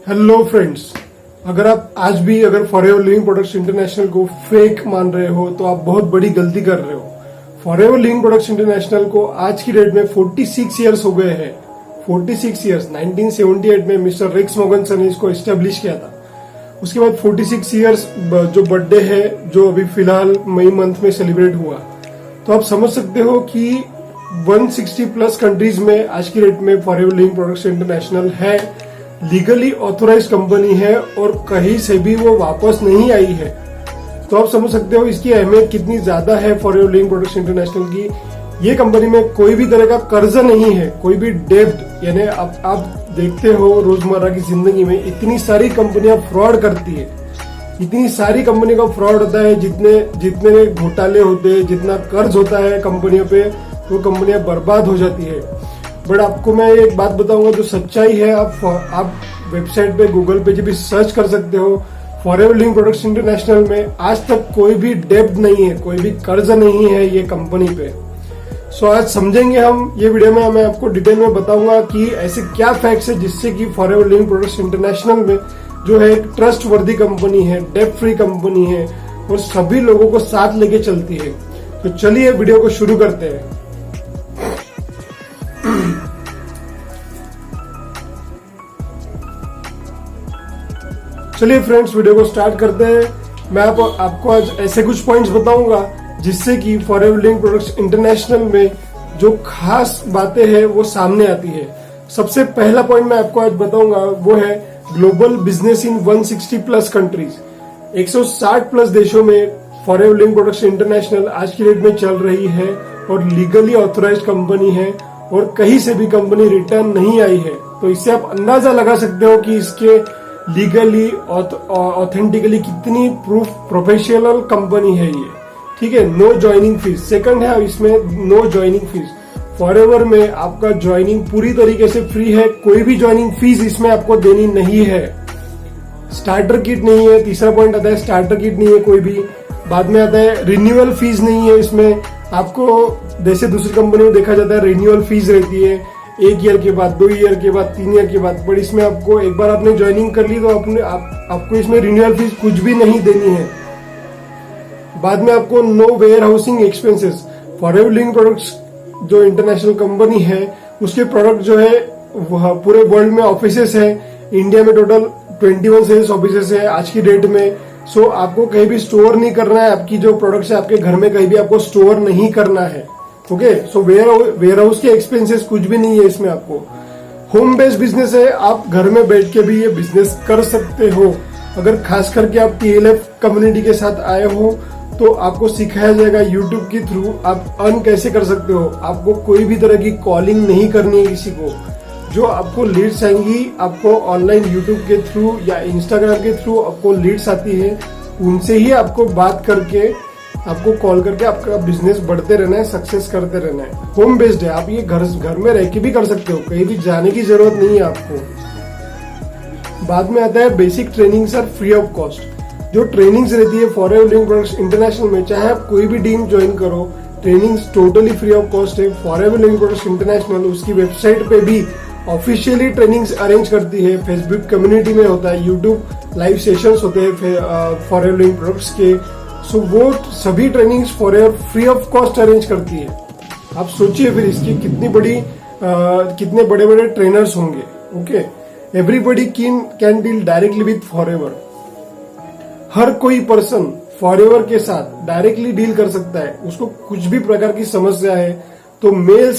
Hello friends, अगर forever living products international को fake मान रहे हो तो आप बहुत बड़ी गलती कर रहे हो। फॉरएवर लिविंग प्रोडक्ट्स इंटरनेशनल को आज की डेट में 46 ईयर्स हो गए हैं। 46 ईयर्स 1978 में मिस्टर रिक्स मॉर्गनसन ने इसको एस्टेब्लिश किया था। उसके बाद 46 ईयर्स जो बर्थडे है जो अभी फिलहाल मई मंथ में सेलिब्रेट हुआ, तो आप समझ सकते हो कि 160 प्लस कंट्रीज में आज की डेट में फॉरएवर लिविंग प्रोडक्ट्स इंटरनेशनल है, लीगली ऑथोराइज कंपनी है और कहीं से भी वो वापस नहीं आई है। तो आप समझ सकते हो इसकी अहमियत कितनी ज्यादा है फॉरएवर लिविंग प्रोडक्ट्स इंटरनेशनल की। ये कंपनी में कोई भी तरह का कर्ज नहीं है, कोई भी डेब्ट, यानी आप देखते हो रोजमर्रा की जिंदगी में इतनी सारी कंपनियां फ्रॉड करती है, इतनी सारी कंपनी का फ्रॉड होता है, जितने घोटाले होते हैं, जितना कर्ज होता है कंपनियों पे, वो कंपनियां बर्बाद हो जाती है। बट आपको मैं एक बात बताऊंगा जो सच्चाई है। आप वेबसाइट पे, गूगल पे भी सर्च कर सकते हो। फॉरएवर लिविंग प्रोडक्ट्स इंटरनेशनल में आज तक कोई भी डेब्ट नहीं है, कोई भी कर्ज नहीं है ये कंपनी पे। सो आज समझेंगे हम ये वीडियो में, मैं आपको डिटेल में बताऊंगा कि ऐसे क्या फैक्ट्स है जिससे कि फॉरएवर लिविंग प्रोडक्ट्स इंटरनेशनल में जो है एक ट्रस्ट वर्दी कंपनी है, डेब्ट फ्री कंपनी है और सभी लोगों को साथ लेके चलती है। तो चलिए वीडियो को शुरू करते हैं। चलिए फ्रेंड्स, वीडियो को स्टार्ट करते हैं। मैं आपको आज ऐसे कुछ पॉइंट्स बताऊंगा जिससे कि फॉरएवर लिविंग प्रोडक्ट्स इंटरनेशनल में जो खास बातें हैं वो सामने आती है। सबसे पहला पॉइंट मैं आपको आज बताऊंगा वो है global business in 160 plus countries. 160 plus देशों में फॉरएवर लिविंग प्रोडक्ट्स इंटरनेशनल आज की डेट में चल रही है और लीगली ऑथोराइज कंपनी है और कहीं से भी कंपनी रिटर्न नहीं आई है। तो इससे आप अंदाजा लगा सकते हो कि इसके लीगली ऑथेंटिकली कितनी प्रोफेशनल कंपनी है ये। ठीक है, नो ज्वाइनिंग फीस। सेकंड है इसमें नो ज्वाइनिंग फीस। फॉरएवर में आपका ज्वाइनिंग पूरी तरीके से फ्री है, कोई भी ज्वाइनिंग फीस इसमें आपको देनी नहीं है। स्टार्टर किट नहीं है। तीसरा पॉइंट आता है स्टार्टर किट नहीं है कोई भी। बाद में आता है रिन्यूअल फीस नहीं है इसमें। आपको जैसे दूसरी कंपनी में देखा जाता है रिन्यूअल फीस रहती है 1 ईयर के बाद, 2 ईयर के बाद, 3 ईयर के बाद। बट इसमें आपको एक बार आपने ज्वाइनिंग कर ली तो आपको इसमें रिन्यूअल फीस कुछ भी नहीं देनी है। बाद में आपको no warehousing expenses. Forever living products जो इंटरनेशनल कंपनी है उसके प्रोडक्ट जो है वह पूरे वर्ल्ड में ऑफिसेस है। इंडिया में टोटल 21 सेल्स ऑफिसेस है आज की डेट में। सो आपको कहीं भी स्टोर नहीं करना है, आपकी जो प्रोडक्ट्स है आपके घर में कहीं भी आपको स्टोर नहीं करना है। ओके, सो वेयर हाउस के एक्सपेंसेस कुछ भी नहीं है इसमें। आपको होम बेस्ड बिजनेस है, आप घर में बैठ के भी ये बिजनेस कर सकते हो। अगर खास करके आप TLF कम्युनिटी के साथ आए हो तो आपको सिखाया जाएगा यूट्यूब के थ्रू आप अर्न कैसे कर सकते हो। आपको कोई भी तरह की कॉलिंग नहीं करनी है किसी को। जो आपको लीड्स आएंगी आपको ऑनलाइन यूट्यूब के थ्रू या इंस्टाग्राम के थ्रू आपको लीड्स आती है, उनसे ही आपको बात करके, आपको कॉल करके आपका बिजनेस बढ़ते रहना है, सक्सेस करते रहना है। होम बेस्ड है, आप ये घर में रह के भी कर सकते हो, कहीं भी जाने की जरूरत नहीं है आपको। बाद में आता है basic trainings are free of cost. जो ट्रेनिंग्स रहती है फॉरएवर लिविंग प्रोडक्ट्स इंटरनेशनल में, चाहे आप कोई भी टीम ज्वाइन करो, trainings totally free of cost है। फॉरएवर लिविंग प्रोडक्ट्स इंटरनेशनल उसकी वेबसाइट पे भी ऑफिशियली ट्रेनिंग्स अरेंज करती है। फेसबुक कम्युनिटी में होता है, यूट्यूब लाइव सेशंस होते हैं फॉरएवर लिविंग प्रोडक्ट्स के। सो वो सभी trainings forever free of cost arrange करती है। आप सोचिए फिर इसकी कितने बड़े बड़े ट्रेनर्स होंगे। Okay, everybody can deal directly with Forever. हर कोई पर्सन फॉरएवर के साथ डायरेक्टली डील कर सकता है। उसको कुछ भी प्रकार की समस्या है तो मेल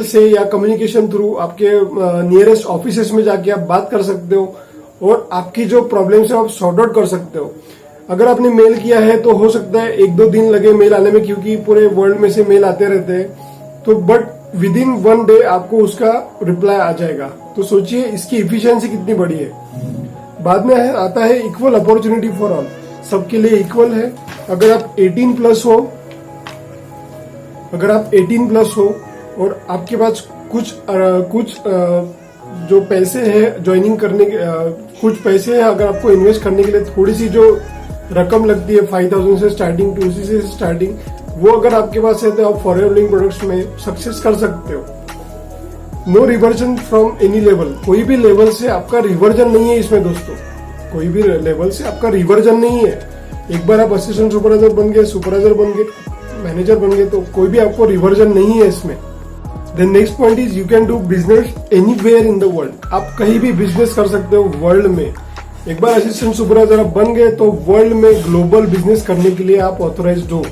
से या कम्युनिकेशन थ्रू आपके नियरेस्ट ऑफिसेस में जाके आप बात कर सकते हो और आपकी जो प्रॉब्लम्स है आप सॉर्ट आउट कर सकते हो। अगर आपने मेल किया है तो हो सकता है 1-2 दिन लगे मेल आने में, क्योंकि पूरे वर्ल्ड में से मेल आते रहते हैं। तो बट विद इन 1 डे आपको उसका रिप्लाई आ जाएगा। तो सोचिए इसकी इफिशियंसी कितनी बड़ी है। बाद में आता है इक्वल अपॉर्चुनिटी फॉर ऑल। सबके लिए इक्वल है। अगर आप 18 प्लस हो और आपके पास कुछ जो पैसे है ज्वाइनिंग करने के, कुछ पैसे है अगर आपको इन्वेस्ट करने के लिए, थोड़ी सी जो रकम लगती है 5000 से स्टार्टिंग, 2C से स्टार्टिंग, वो अगर आपके पास है तो आप फॉरएवर लिविंग प्रोडक्ट्स में सक्सेस कर सकते हो। No reversion from any level, कोई भी लेवल से आपका रिवर्जन नहीं है इसमें दोस्तों, कोई भी लेवल से आपका रिवर्जन नहीं है। एक बार आप असिस्टेंट सुपरवाइजर बन गए, सुपरवाइजर बन गए, मैनेजर बन गए, तो कोई भी आपको रिवर्जन नहीं है इसमें। Then next point is you can do business anywhere in the world, आप कहीं भी बिजनेस कर सकते हो वर्ल्ड में। एक बार असिस्टेंट सुपरवाइजर आप बन गए तो वर्ल्ड में ग्लोबल बिजनेस करने के लिए आप ऑथोराइज्ड हो,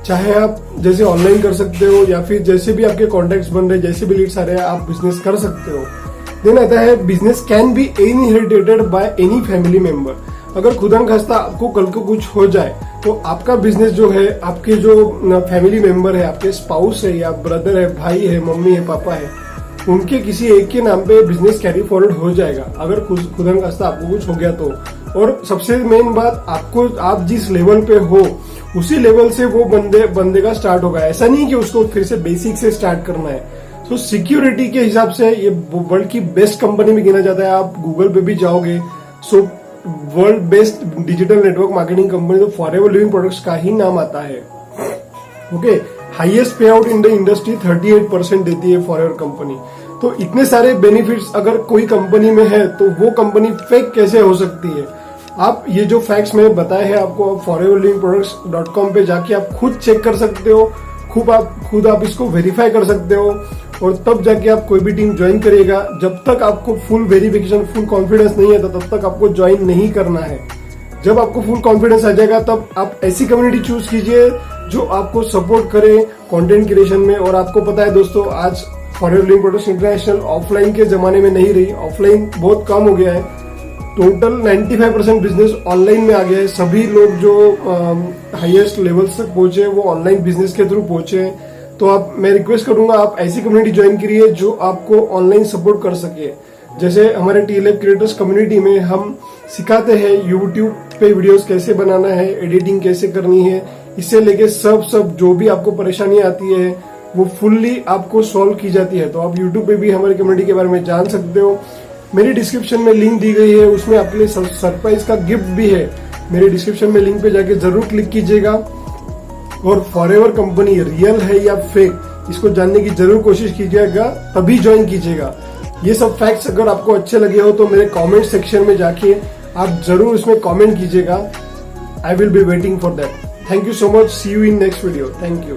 चाहे आप जैसे ऑनलाइन कर सकते हो या फिर जैसे भी आपके कॉन्टेक्ट्स बन रहे हैं, जैसे भी लीड्स आ रहे हैं, आप बिजनेस कर सकते हो। देन आता है business can be inherited by any family member, अगर खुदा न खास्ता आपको कल को कुछ हो जाए तो आपका बिजनेस जो है, आपके जो फैमिली मेंबर है, आपके स्पाउस है या ब्रदर है, भाई है, मम्मी है, पापा है, उनके किसी एक के नाम पे बिजनेस कैरी फॉरवर्ड हो जाएगा अगर खुदा न खास्ता आपको कुछ हो गया तो। और सबसे मेन बात, आपको आप जिस लेवल पे हो उसी लेवल से वो बंदे का स्टार्ट होगा, ऐसा नहीं कि उसको फिर से बेसिक से स्टार्ट करना है। तो सिक्योरिटी के हिसाब से ये वर्ल्ड की बेस्ट कंपनी में गिना जाता है। आप गूगल पे भी जाओगे, so world best digital network marketing company तो फॉरएवर लिविंग प्रोडक्ट्स का ही नाम आता है। ओके, हाईएस्ट पे आउट इन द इंडस्ट्री 38% देती है फॉरएवर कंपनी। तो इतने सारे बेनिफिट्स अगर कोई कंपनी में है तो वो कंपनी फेक कैसे हो सकती है? आप ये जो फैक्ट्स मैंने बताए हैं आपको, foreverlivingproducts.com पे जाके आप खुद चेक कर सकते हो, खुद आप इसको वेरीफाई कर सकते हो और तब जाके आप कोई भी टीम ज्वाइन करिएगा। जब तक आपको फुल वेरिफिकेशन, फुल कॉन्फिडेंस नहीं है तब तक आपको ज्वाइन नहीं करना है। जब आपको फुल कॉन्फिडेंस आ जाएगा तब आप ऐसी कम्युनिटी चूज कीजिए जो आपको सपोर्ट करे कंटेंट क्रिएशन में। और आपको पता है दोस्तों, आज forever living products international offline के जमाने में नहीं रही, ऑफलाइन बहुत कम हो गया है। टोटल 95% बिजनेस ऑनलाइन में आ गया है। सभी लोग जो हाईएस्ट लेवल्स तक पहुंचे वो ऑनलाइन बिजनेस के थ्रू पहुंचे हैं। तो मैं रिक्वेस्ट करूंगा आप ऐसी कम्युनिटी ज्वाइन करिए जो आपको ऑनलाइन सपोर्ट कर सके। जैसे हमारे टीएलएफ क्रिएटर्स कम्युनिटी में हम सिखाते हैं यूट्यूब पे वीडियोस कैसे बनाना है, एडिटिंग कैसे करनी है, इससे लेके सब जो भी आपको परेशानी आती है वो फुल्ली आपको सॉल्व की जाती है। तो आप यूट्यूब पे भी हमारी कम्युनिटी के बारे में जान सकते हो। मेरी डिस्क्रिप्शन में लिंक दी गई है, उसमें आपके लिए सरप्राइज का गिफ्ट भी है। मेरे डिस्क्रिप्शन में लिंक पे जाके जरूर क्लिक कीजिएगा और फॉरएवर कंपनी रियल है या फेक, इसको जानने की जरूर कोशिश कीजिएगा, तभी ज्वाइन कीजिएगा। ये सब फैक्ट्स अगर आपको अच्छे लगे हो तो मेरे कमेंट सेक्शन में जाके आप जरूर इसमें कमेंट कीजिएगा। I will be waiting for that. Thank you so much, see you in next video. Thank you.